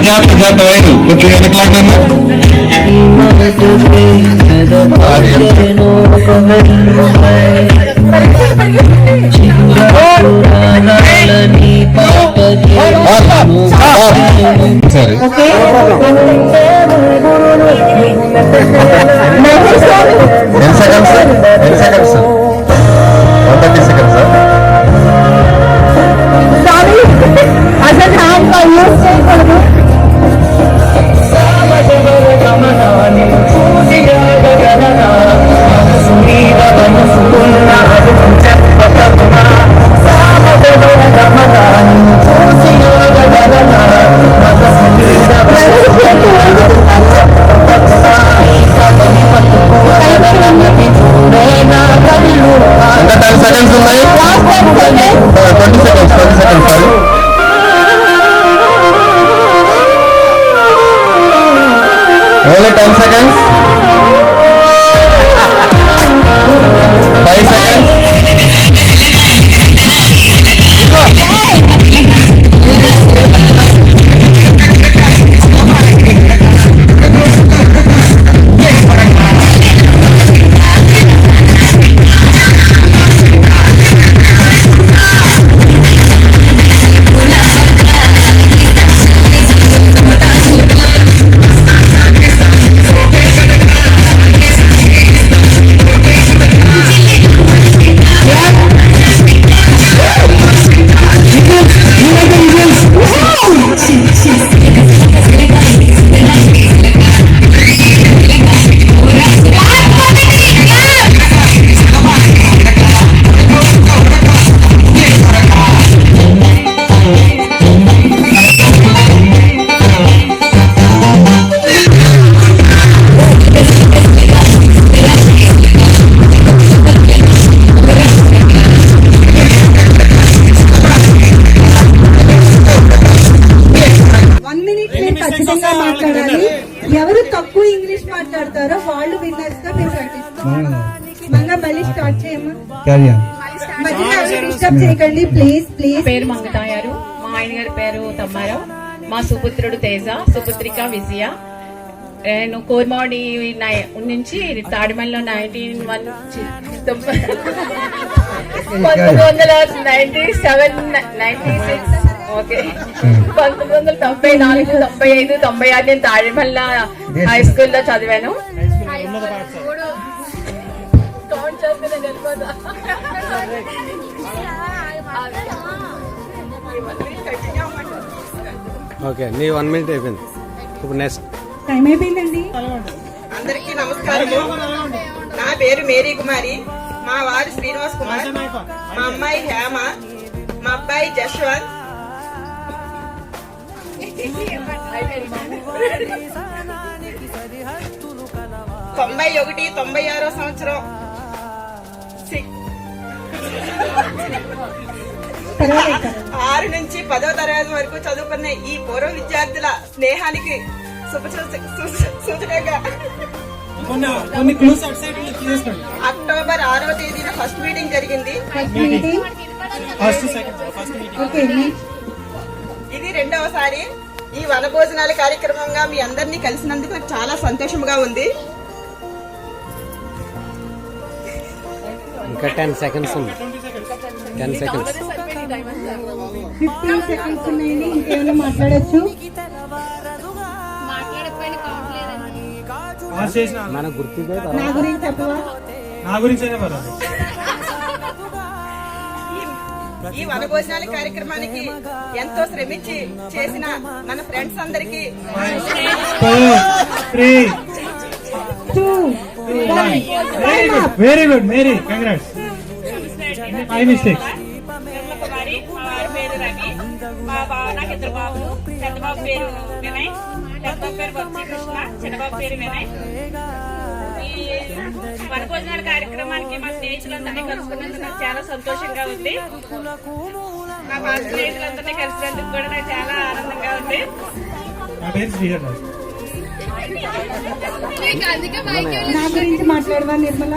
జాగ్రత్త వైరు కొద్దిగా వెనకలాగా సరే 10 seconds 130 seconds సార్ అసలు హ్యాండ్ యూజ్ చేయకూడదు ఇంకా 10 seconds ఉన్నాయి 20 seconds sir only 10 seconds 5 seconds ఎవరు తక్కువ ఇంగ్లీష్ మాట్లాడతారో వాళ్ళు విన్నర్స్ గా మేము ప్రకటిస్తాం. మంగా మళ్ళీ స్టార్ట్ చేయమ్మా. మధ్యలో డిస్టర్బ్ చేయకండి ప్లీజ్ ప్లీజ్. పేరు మంగతాయారు, మా ఆయన గారి పేరు తమ్మారావు, మా సుపుత్రుడు తేజ, సుపుత్రిక విజయ. నేను కోర్మాడి నుంచి తాడిమల్లో 1994, 95, 96 నేను తాడిమల్ల హై స్కూల్లో చదివాను. ఓకే నీ 1 minute అయిపోయింది. ఇప్పుడు నెక్స్ట్ టైం అయిపోయిందండి. అందరికీ నమస్కారము. నా పేరు మేరీ కుమారి, మా వారు శ్రీనివాస్ కుమార్, మా అమ్మాయి హేమ, మా అబ్బాయి జశ్వంత్. 91, 96 సంవత్సరం 6 నుంచి 10వ తరగతి వరకు చదువుకున్న ఈ పూర్వ విద్యార్థుల స్నేహానికి సూచనగా అక్టోబర్ 6వ తేదీన ఫస్ట్ మీటింగ్ జరిగింది. ఇది 2వసారి ఈ వనభోజనాల కార్యక్రమంగా మీ అందరినీ కలిసినందుకు నాకు చాలా సంతోషంగా ఉంది. ఇంకా 10 seconds ఉంది. 10 seconds 15 seconds ఉన్నాయండి. ఇంకేమైనా మాట్లాడచ్చు. పాస్ చేసిన మన గుర్తుకే నా గురించి చెప్పవా? నా గురించి అయినా పర్వాలేదు. ఈ వనభోజనాల కార్యక్రమానికి ఎంతో శ్రమించి చేసిన మన ఫ్రెండ్స్ అందరికి 3, 2, 1. Very good Mary, congrats. 5 mistakes. Kumari, మా వారి పేరు రవి, నాకు 2 బాబులు. పెద్ద బాబు పేరు వినయ్, పెద్ద బాబు పేరు బొత్స కృష్ణ, చిన్న బాబు పేరు వినయ్. ఈ వనభోజనాల కార్యక్రమానికి మా స్నేహితులందరినీ కలుసుకున్నందుకు నాకు చాలా సంతోషంగా ఉంది. మా పాత స్నేహితులందరినీ కలిసినందుకు కూడా నాకు చాలా ఆనందంగా ఉంది. నా పేరు శ్రీహర్ రాజు. నా గురించి మాట్లాడవా నిర్మల?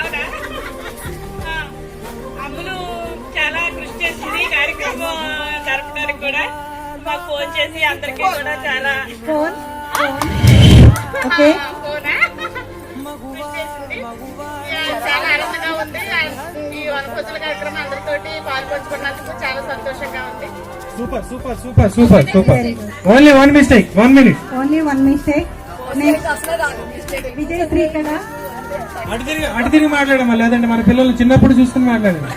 అవునా? అమ్ములు చాలా కృషి చేసింది ఈ కార్యక్రమం జరపడానికి కూడా. మాకు ఫోన్ చేసి అందరికీ కూడా చాలా ఫోన్ ఓకే. కృషి చేసింది. చాలా ఆనందంగా ఉంది. ఈ వనభోజనాల కార్యక్రమం అందరితోటి పాల్పంచుకున్నందుకు చాలా సంతోషంగా ఉంది. Super super super super super. Only 1 mistake, 1 minute. Only 1 mistake. Vijayashree కదా? అటు తిరిగి మాట్లాడమా, లేదంటే మన పిల్లలు చిన్నప్పుడు చూసుకుని మాట్లాడండి.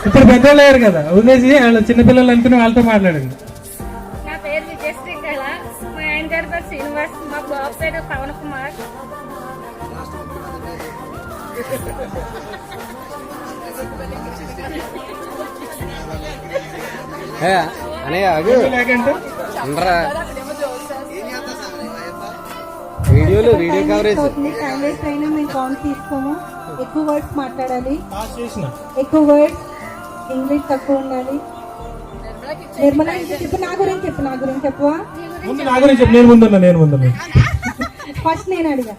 ఇప్పుడు పెద్దోళ్ళు అయ్యారు కదా, వదిలేసి వాళ్ళ చిన్నపిల్లలు అనుకుని వాళ్ళతో మాట్లాడండి. నా పేరు విజయశ్రీ కళ, మా ఆయన గారి పేరు శ్రీనివాస్, మా బాబు పేరు పవన్ కుమార్. అనయ్య అగు ఉండరా, వీడియో కవరేజ్. టైం వేస్ట్ అయినా మేము కౌంట్ తీసుకోము. ఎక్కువ వర్డ్స్ మాట్లాడాలి, పాస్ చేసిన ఎక్కువ వర్డ్స్, ఇంగ్లీష్ తక్కువ ఉండాలి. నిర్మల చెప్పు, నా గురించి చెప్పు. నా గురించి చెప్పవా? ముందు నా గురించి చెప్పు. నేను ముందున్నా. ఫస్ట్ నేను అడిగా.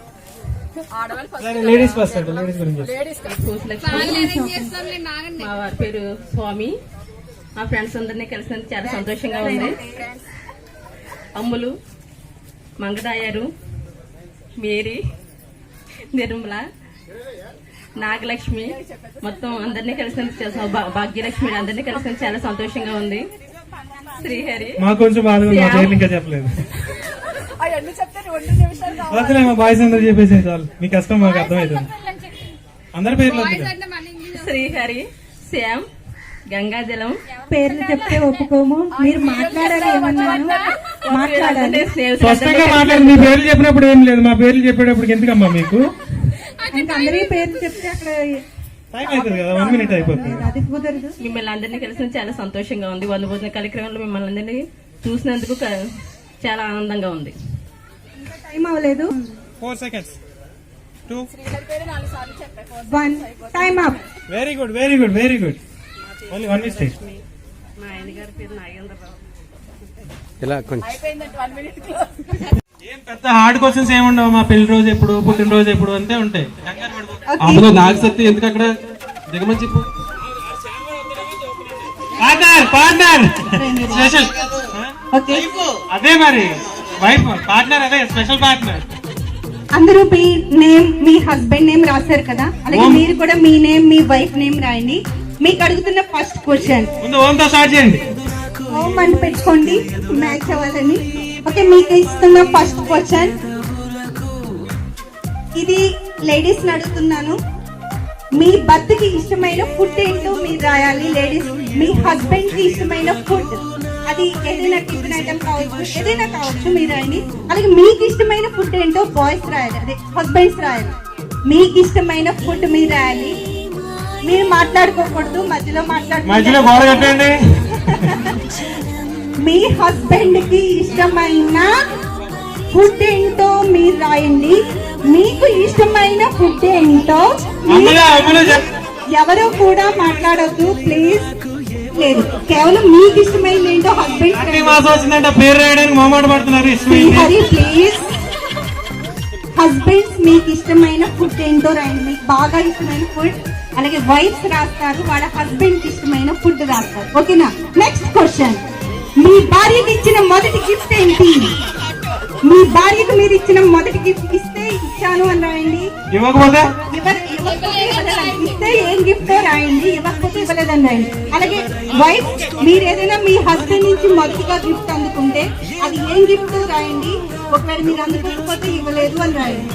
లేడీస్ ఫస్ట్ అంటే లేడీస్ గురించి మా వారి పేరు స్వామి. మా ఫ్రెండ్స్ అందరినీ కలిసినందుకు చాలా సంతోషంగా ఉంది. అమ్ములు, మంగదాయారు, మేరీ, నిర్మల, నాగలక్ష్మి, మొత్తం అందరినీ కలిసినందుకు, భాగ్యలక్ష్మి అందరినీ కలిసినందుకు చాలా సంతోషంగా ఉంది. శ్రీహరి, మాకు కొంచెం బాధగా ఉంది, మా పేర్లు ఇంకా చెప్పలేదు. వద్దులే, మా బాయ్స్ అందరూ చెప్పేసి చాలు, మీ కష్టం మాకు అర్థమవుతుంది. అందరి పేర్లు శ్రీహరి, శ్యామ్, గంగాజలం. పేర్లు చెప్తే ఒప్పుకోము. మీరు మాట్లాడాలి, ఏమన్నాను మాట్లాడాలి. స్పష్టంగా మాట్లాడి. మీ పేర్లు చెప్పినప్పుడు ఏం లేదు, మా పేర్లు చెప్పేటప్పుడు ఎందుకమ్మా మీకు? ఇంకా అందరి పేర్లు చెప్తే అక్కడ టైం అవుతుంది కదా, 1 minute అయిపోతుంది. అది కుదరదు. మిమ్మల్ని అందరినీ కలిసి చాలా సంతోషంగా ఉంది. వనభోజన కార్యక్రమంలో మిమ్మల్ని అందరినీ చూసినందుకు చాలా ఆనందంగా ఉంది. టైం అవ్వలేదు. 4 seconds. 2. 1. Time up. Very good, very good, very good. Only 1 mistake. మా ఆయన గారి పేరు నాగేంద్రరావు. ఇలా కొంచెం ఏం పెద్ద హార్డ్ క్వశ్చన్స్ ఏముండవు. మా పెళ్లి రోజు ఎప్పుడు, పుట్టినరోజు ఎప్పుడు అంతే ఉంటాయి. అందులో నాకు సత్తి ఎందుకు అక్కడ దిగమని చెప్పు. Partner special. అదే మరి వైఫ్ పార్ట్నర్, అదే స్పెషల్ పార్ట్నర్. అందరూ మీ నేమ్, మీ హస్బెండ్ నేమ్ రాశారు కదా, అలాగే మీరు కూడా మీ నేమ్, మీ వైఫ్ నేమ్ రాయండి. మీకు అడుగుతున్న ఫస్ట్ క్వశ్చన్, ముందు ఓంతో స్టార్ట్ చేయండి. ఓం అని పెట్టుకోండి, మ్యాచ్ అవ్వాలని. ఓకే, మీకు ఇస్తున్న ఫస్ట్ క్వశ్చన్ ఇది లేడీస్ అడుగుతున్నాను. మీ భర్త కి ఇష్టమైన ఫుడ్ ఏంటో మీరు రాయాలి. లేడీస్, మీ హస్బెండ్ కి ఇష్టమైన ఫుడ్, అది ఏదైనా టిఫిన్ ఐటమ్ కావచ్చు, ఏదైనా కావచ్చు, మీరు రాయండి. అలాగే మీకు ఇష్టమైన ఫుడ్ ఏంటో బాయ్స్ రాయాలి, అదే హస్బెండ్స్ రాయాలి. మీకు ఇష్టమైన ఫుడ్ మీరు రాయాలి. మీరు మాట్లాడుకోకూడదు, మధ్యలో కట్టండి. మీ హస్బెండ్ కి ఇష్టమైన ఫుడ్ ఏంటో మీరు రాయండి. మీకు ఇష్టమైన ఫుడ్ ఏంటో ఎవరు కూడా మాట్లాడొద్దు ప్లీజ్. లేదు, కేవలం మీకు ఇష్టమైనది ఏంటో హస్బెండ్ పేరు రాయడానికి మొహమాట పడుతున్నారు. ప్లీజ్ హస్బెండ్స్ మీకు ఇష్టమైన ఫుడ్ ఏంటో రాయండి. మీకు బాగా ఇష్టమైన ఫుడ్. అలాగే వైఫ్స్ రాస్తారు, వాళ్ళ హస్బెండ్ కి ఇష్టమైన ఫుడ్ రాస్తారు. ఓకేనా? నెక్స్ట్ క్వశ్చన్, మీ భార్యకి ఇచ్చిన మొదటి గిఫ్ట్ ఏంటి? మీ భార్యకు మీరు ఇచ్చిన మొదటి గిఫ్ట్ ఇస్తే ఇచ్చాను అని రాయండి. ఇవ్వకపోతే ఇస్తే ఏం గిఫ్ట్ రాయండి, ఇవ్వకపోతే ఇవ్వలేదని రాయండి. అలాగే వైఫ్, మీరు ఏదైనా మీ హస్బెండ్ నుంచి మొదటిగా గిఫ్ట్ అందుకుంటే అది ఏం గిఫ్ట్ రాయండి. ఒకవేళ మీరు అందుకోకపోతే ఇవ్వలేదు అని రాయండి.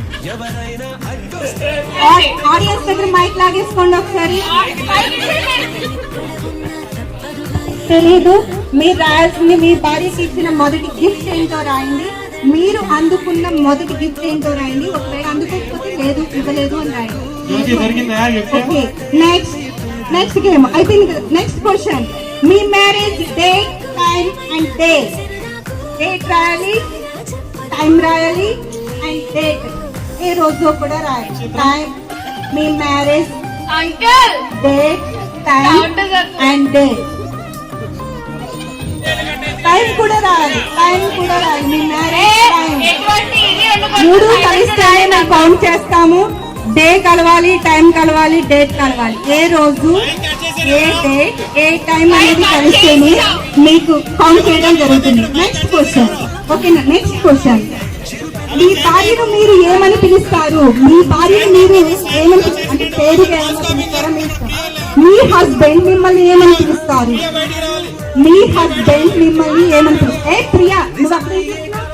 ఆడియన్స్ దగ్గర మైక్ లాగేసుకోండి ఒకసారి. తెలీదు మీరు రాయాల్సింది మీ భార్యకి ఇచ్చిన మొదటి గిఫ్ట్ ఏంటో రాయండి. మీరు అందుకున్న మొదటి గిఫ్ట్ ఏంటో రాయండి. ఒకవేళ అందుకోకపోతే లేదు ఇవ్వలేదు అని రాయండి. ఓకే, నెక్స్ట్ గేమ్ అయిపోయింది కదా. Next question, me marriage date, time and date. Date రాయాలి, టైం రాయాలి అండ్ డేట్. ఏ రోజు కూడా రాయాలి. Time, me marriage, uncle date, time and date. Time కూడా రాయాలి, మీ మ్యారేజ్ టైం. మూడు కలిస్తేనే మేము కౌంట్ చేస్తాము. డే కలవాలి, టైం కలవాలి, డేట్ కలవాలి. ఏ రోజు, ఏ డేట్, ఏ టైం అనేది కలిస్తేనే మీకు కౌంట్ చేయడం జరుగుతుంది. నెక్స్ట్ క్వశ్చన్, ఓకేనా? నెక్స్ట్ క్వశ్చన్, మీ భార్యను మీరు ఏమని పిలుస్తారు? మీ భార్యను మీరు ఏమని అంటే పేరుగా ఏమని పిలుస్తారా? మీ హస్బెండ్ మిమ్మల్ని ఏమని పిలుస్తారు? మీ హస్బెండ్ మిమ్మల్ని ఏమని పిలుస్తారు? ఏ ప్రియా, నువ్వు అక్కడ ఏం చేస్తున్నావు?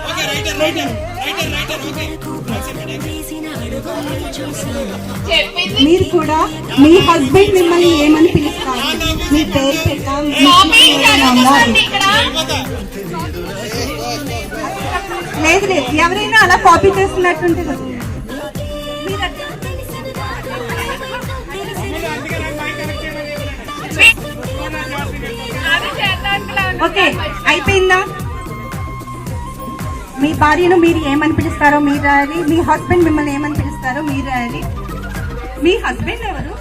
మీరు కూడా మీ హస్బెండ్ మిమ్మల్ని ఏమని పిలుస్తారు? మీ పేరు పెట్టా, లేదు లేదు, ఎవరైనా అలా కాపీ చేస్తున్నట్టుంటే కదా. ఓకే, అయిపోయిందా? మీ భార్యను మీరు ఏమని పిలుస్తారో మీరు రాయాలి. మీ హస్బెండ్ మిమ్మల్ని ఏమని పిలుస్తారో మీరు రాయాలి. మీ హస్బెండ్ ఎవరు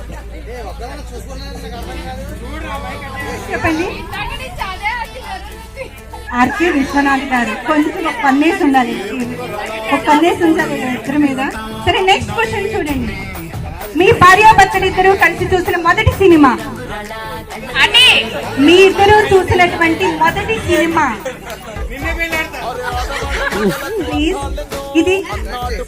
చెప్పండి? ఆర్కే విశ్వనాథ్ గారు. కొంచెం ఒక పన్నేసి ఉండాలి, ఇద్దరి మీద. సరే, నెక్స్ట్ క్వశ్చన్ చూడండి. మీ భార్యాభర్తలు ఇద్దరు కలిసి చూసిన మొదటి సినిమా. మీ ఇద్దరు చూసినటువంటి మొదటి సినిమా. ప్లీజ్, ఇది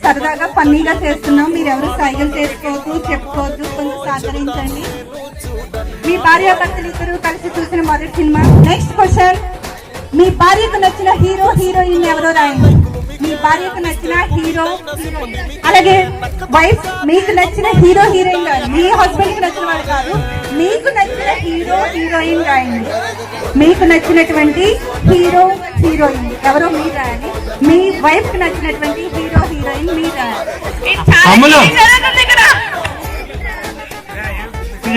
సరదాగా ఫన్నీగా చేస్తున్నాం. మీరు ఎవరు సైకిల్ చేసుకోవద్దు, చెప్పుకోవద్దు, కొంచెం సహకరించండి. మీ భార్యాభర్తలు ఇద్దరు కలిసి చూసిన మొదటి సినిమా. నెక్స్ట్ క్వశ్చన్, మీ భార్యకు నచ్చిన హీరో హీరోయిన్ ఎవరో రాయండి. మీ భార్యకు నచ్చిన హీరో హీరోయిన్. అలాగే వైఫ్, మీకు నచ్చిన హీరో హీరోయిన్ కాదు, మీ హస్బెండ్ కి నచ్చిన వాళ్ళు కాదు, మీకు నచ్చిన హీరో హీరోయిన్ రాయండి. మీకు నచ్చినటువంటి హీరో హీరోయిన్ ఎవరో మీరు రాయాలి. మీ వైఫ్ కి నచ్చినటువంటి హీరో హీరోయిన్ మీరు రాయాలి.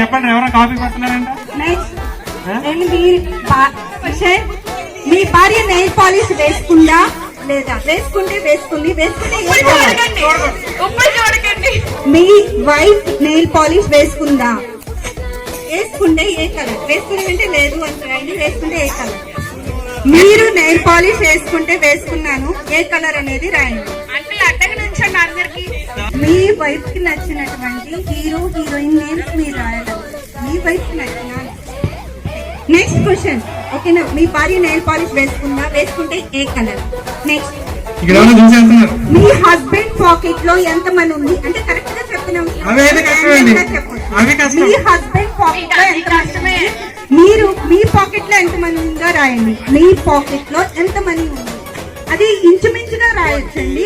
చెప్పండి, ఎవరైనా కాపీ పడుతున్నారంట? నెక్స్ట్, మీ భార్య నెయిల్ పాలిష్ వేసుకుందా లేదా? వేసుకుంటే వేసుకుంది, వేసుకుంటే మీ వైఫ్ నెయిల్ పాలిష్ వేసుకుందా? వేసుకుంటే ఏ కలర్? వేసుకుంటే అంటే లేదు అని రాయండి. వేసుకుంటే ఏ కలర్? మీరు నెయిల్ పాలిష్ వేసుకుంటే వేసుకున్నాను, ఏ కలర్ అనేది రాయండి. మీ వైఫ్ కి నచ్చినటువంటి హీరో హీరోయిన్ నేమ్స్ మీరు రాయాలి. మీ వైఫ్ కి నచ్చిన. నెక్స్ట్ క్వశ్చన్, ఓకేనా? మీ భార్య నెయిల్ పాలిష్ వేసుకుందా? వేసుకుంటే ఏ కలర్? నెక్స్ట్, మీ హస్బెండ్ పాకెట్ లో ఎంత మనీ ఉంది? అంటే కరెక్ట్ గా చెప్తున్నాం. మీ హస్బెండ్ పాకెట్ లో ఎంత మనీ? మీరు మీ పాకెట్ లో ఎంత మనీ ఉందో రాయండి. మీ పాకెట్ లో ఎంత మనీ ఉంది అది ఇంచుమించుగా రాయొచ్చండి.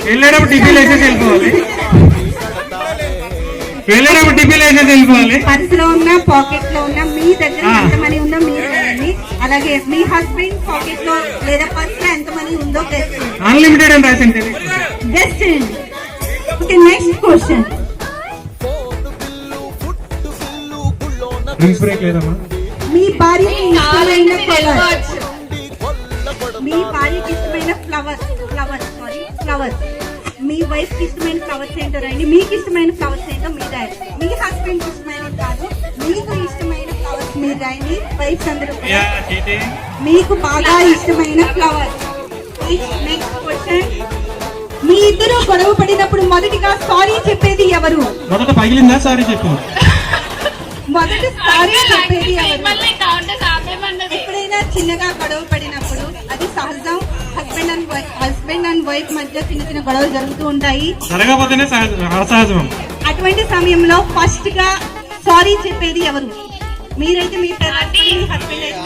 పర్స్ లో ఉన్న, పాకెట్ లో ఉన్న, మీ దగ్గర ఎంత మనీ ఉందో మీరు రాయండి. అలాగే మీ హస్బెండ్ పాకెట్ లో లేదా పర్స్ లో ఎంత మనీ ఉందో గెస్ట్ చేయండి. ఓకే, నెక్స్ట్ క్వశ్చన్, మీ భార్యకి ఇష్టమైన కలర్. మీ భార్యకి ఇష్టమైన ఫ్లవర్స్. మీ వైఫ్ కి ఇష్టమైన ఫ్లవర్స్ ఏంటో రాయండి. మీకు ఇష్టమైన ఫ్లవర్స్ ఏంటో మీరు రాయండి. మీ హస్బెండ్ కి ఇష్టమైన కాదు, మీకు ఇష్టమైన ఫ్లవర్స్ మీరు రాయండి. వైఫ్స్ అందరూ మీకు బాగా ఇష్టమైన ఫ్లవర్స్. నెక్స్ట్ క్వశ్చన్, మీ ఇద్దరు గొడవ పడినప్పుడు మొదటిగా సారీ చెప్పేది ఎవరు? మొదట పగిలిందా సారీ చెప్పింది? మొదట సారీ చెప్పేది ఎవరు? ఎప్పుడైనా చిన్నగా గొడవ పడినప్పుడు అది సహజం. హస్బెండ్ అండ్ వైఫ్ మధ్య చిన్న చిన్న గొడవలు జరుగుతూ ఉంటాయి. అటువంటి సమయంలో ఫస్ట్ గా సారీ చెప్పేది ఎవరు? మీరైతే మీ హస్బెండ్ అయితే మీ హస్బెండ్,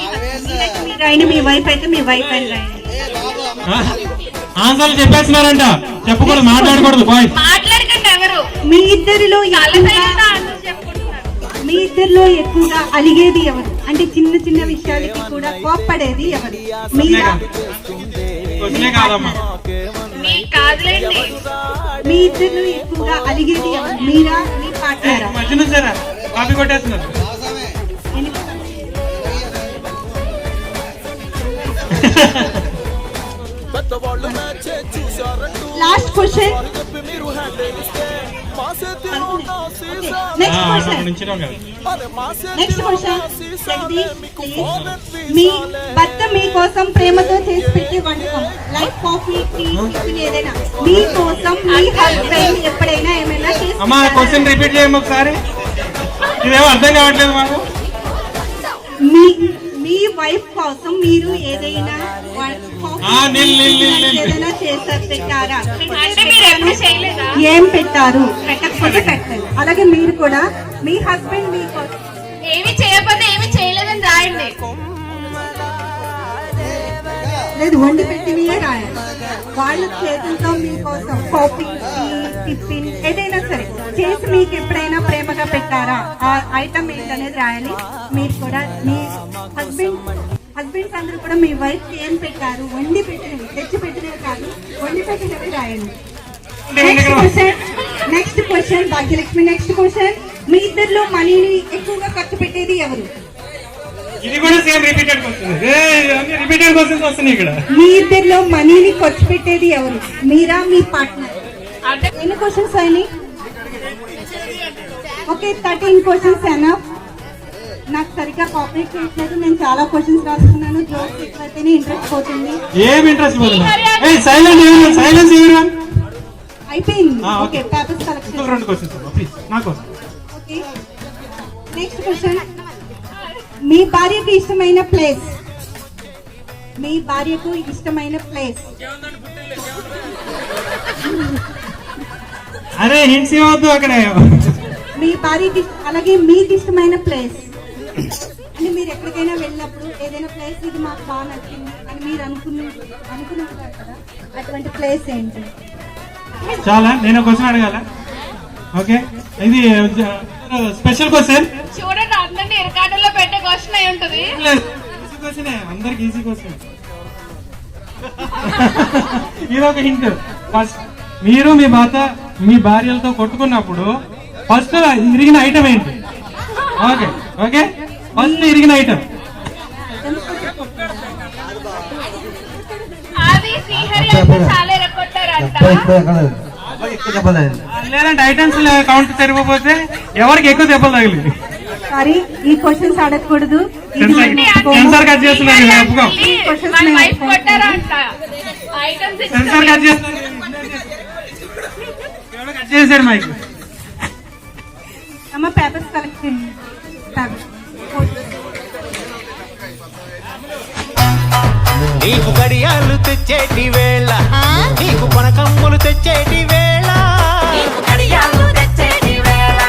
మీరైతే మీరు రాయండి. మీ వైఫ్ అయితే మీ వైఫ్ అని రాయండి. ఆన్సర్లు చెప్పేస్తున్నారంట. చెప్పకూడదు, మాట్లాడకూడదు. బాయ్ మాట్లాడకండి ఎవరు. మీ ఇద్దరిలో ఎక్కువగా అలిగేది ఎవరు? అంటే చిన్న చిన్న విషయాలకి కూడా కోప్పడేది ఎవరు? మీరా? క్వశ్చనే కాదమ్మా. మీకు కాదులేండి. మీ ఇద్దరిలో ఎక్కువగా అలిగేది ఎవరు? మీరా, మీ పార్ట్నరా? మధ్య నుంచారా కాపీ కొట్టేస్తున్నారు. Last question. Next question. మీ భర్త మీకోసం ప్రేమతో చేసి పెట్టే వంటకం, లైక్ కాఫీ, టీ, టిఫిన్ ఏదైనా మీకోసం మీ హస్బెండ్ ఎప్పుడైనా ఏమైనా చేసి అమ్మా క్వశ్చన్ రిపీట్ చేయము ఒకసారి, ఇదేమో అర్థం కావట్లేదు మాకు. మీ వైఫ్ కోసం మీరు ఏదైనా ఏదైనా చేసారు, పెట్టారా? అంటే మీరు ఎప్పుడు చేయలేదా? ఏం పెట్టారు? పెట్టకపోతే పెట్టారు. అలాగే మీరు కూడా మీ హస్బెండ్ మీకోసం ఏమి చేయకపోతే ఏమి చేయలేదని రాయండి. లేదు, వండి పెట్టినయే రాయాలి. వాళ్ళ చేతులతో మీకోసం కాఫీ, టీ, టిఫిన్ ఏదైనా సరే చేసి మీకు ఎప్పుడైనా ప్రేమగా పెట్టారా? ఆ ఐటమ్ ఏంటనేది రాయాలి. మీరు కూడా మీ హస్బెండ్స్ అందరూ కూడా మీ వైఫ్ ఏం పెట్టారు, వండి పెట్టినవి, తెచ్చి పెట్టినవి కాదు, వండి పెట్టినవి రాయండి. Next question Bhagyalakshmi. Next question. మీ ఇద్దరిలో మనీని ఎక్కువగా ఖర్చు పెట్టేది ఎవరు? ఇది కూడా same repeated question. Repeated questions వస్తున్నాయి ఇక్కడ. మీ ఇద్దరిలో మనీని ఖర్చు పెట్టేది ఎవరు? మీరా, మీ పార్ట్నర్? ఎన్ని క్వశ్చన్స్ అయినాయి? ఓకే, 13 క్వశ్చన్స్ అయినా. నాకు సరిగ్గా కోఆపరేట్ చేయట్లేదు. నేను చాలా క్వశ్చన్స్ రాస్తున్నాను. జోక్స్ ఎక్కువైతేనే ఇంట్రెస్ట్ పోతుంది. ఏం ఇంట్రెస్ట్ పోతుంది? సైలెన్స్ అయిపోయింది. Okay, papers collection. 2 questions please నా కోసం. Okay, next question. మీ భార్యకు ఇష్టమైన ప్లేస్. మీ భార్యకు ఇష్టమైన ప్లేస్. అరే హింట్స్ ఇవ్వద్దు అక్కడ. మీ భార్యకి అలాగే మీకు ఇష్టమైన ప్లేస్ అంటే మీరు ఎక్కడికైనా వెళ్ళినప్పుడు ఏదైనా ప్లేస్ ఇది మాకు బాగా నచ్చింది అని మీరు అనుకున్నారు కదా, అటువంటి ప్లేస్ ఏంటి? చాలా నేను క్వశ్చన్ అడగాల. ఓకే, ఇది స్పెషల్ క్వశ్చన్. చూడండి, అందరినీ ఇరకాటంలో పెట్టే క్వశ్చన్ అయి ఉంటుంది. అందరికి ఈజీ క్వశ్చన్. ఇది ఒక హింట్. ఫస్ట్ మీరు మీ భార్యలతో కొట్టుకున్నప్పుడు ఫస్ట్ ఇరిగిన ఐటమ్ ఏంటి? ఓకే ఓకే, ఫస్ట్ ఇరిగిన ఐటమ్. అది శ్రీహరి అంటే చాలా ఎరగొట్టారంట. లేదంటే ఐటమ్స్ కౌంట్ సరిపోతే ఎవరికి ఎక్కువ దెబ్బలు తగిలింది? సారీ, ఈ క్వశ్చన్స్ అడగకూడదు. సెన్సార్ కట్ చేస్తున్నారు. వైఫ్ కొట్టారంట. ఐటమ్స్ సెన్సార్ కట్ చేశారు మైక్. అమ్మ పేపర్స్ కలెక్ట్ చేయండి. నీకు గడియాలు తెచ్చేటి వేళ, నీకు పనకమ్ములు తెచ్చేటి వేళ, నీకు గడియాలు తెచ్చేటి వేళ,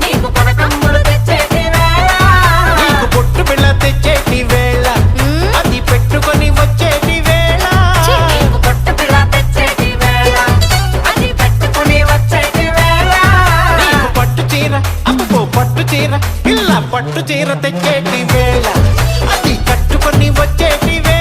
నీకు పనకమ్ములు తెచ్చేటి వేళ, నీకు పొట్టు పిల్ల తెచ్చేటి వేళ, అది పెట్టుకొని వచ్చేటి వేళ, నీకు పొట్టు పిల్ల తెచ్చేటి వేళ, అది పెట్టుకొని వచ్చేటి వేళ, నీకు పట్టు చీర, అబ్బో పట్టు చీర, పిల్ల పట్టు చీర తెచ్చేటి వేళ, అది కట్టుకొని వచ్చేటి వేళ.